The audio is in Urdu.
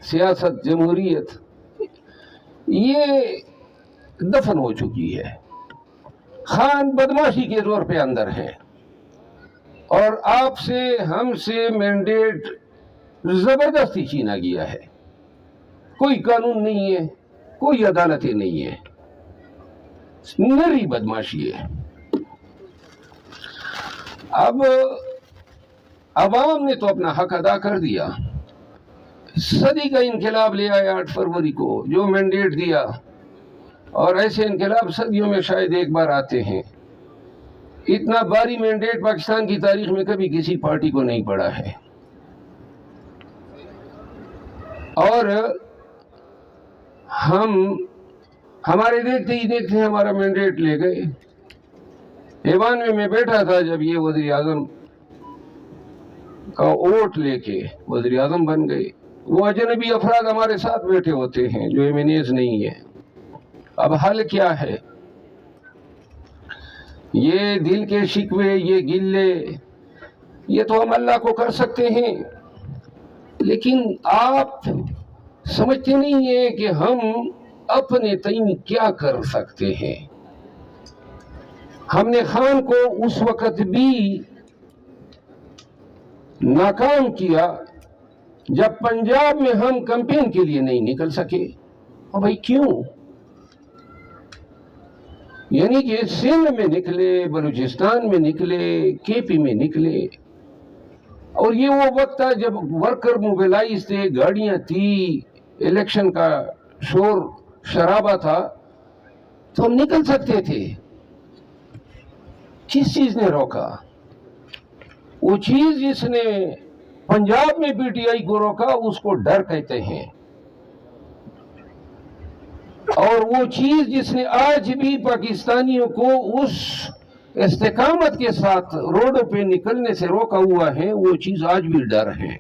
سیاست جمہوریت یہ دفن ہو چکی ہے. خان بدماشی کے طور پہ اندر ہے اور آپ سے ہم سے مینڈیٹ زبردستی چھینا گیا ہے. کوئی قانون نہیں ہے, کوئی عدالتیں نہیں ہے, نری بدماشی ہے. اب عوام نے تو اپنا حق ادا کر دیا, صدی کا انقلاب لے آیا 8 فروری کو جو مینڈیٹ دیا, اور ایسے انقلاب صدیوں میں شاید ایک بار آتے ہیں. اتنا بھاری مینڈیٹ پاکستان کی تاریخ میں کبھی کسی پارٹی کو نہیں پڑا ہے. اور ہمارے دیکھتے ہی دیکھتے ہمارا مینڈیٹ لے گئے. ایوان میں بیٹھا تھا جب یہ وزیر اعظم کا ووٹ لے کے وزیر اعظم بن گئے. وہ اجنبی افراد ہمارے ساتھ بیٹھے ہوتے ہیں جو ایمینیز نہیں ہے. اب حل کیا ہے؟ یہ دل کے شکوے, یہ گلے, یہ تو ہم اللہ کو کر سکتے ہیں, لیکن آپ سمجھتے نہیں ہیں کہ ہم اپنے تئیں کیا کر سکتے ہیں. ہم نے خان کو اس وقت بھی ناکام کیا جب پنجاب میں ہم کیمپین کے لیے نہیں نکل سکے. اور بھائی کیوں؟ یعنی کہ سندھ میں نکلے, بلوچستان میں نکلے, کے پی میں نکلے, اور یہ وہ وقت تھا جب ورکر موبیلائز تھے, گاڑیاں تھی, الیکشن کا شور شرابہ تھا, تو ہم نکل سکتے تھے. کس چیز نے روکا؟ وہ چیز جس نے پنجاب میں پی ٹی آئی کو روکا اس کو ڈر کہتے ہیں, اور وہ چیز جس نے آج بھی پاکستانیوں کو اس استقامت کے ساتھ روڈوں پہ نکلنے سے روکا ہوا ہے, وہ چیز آج بھی ڈر ہے.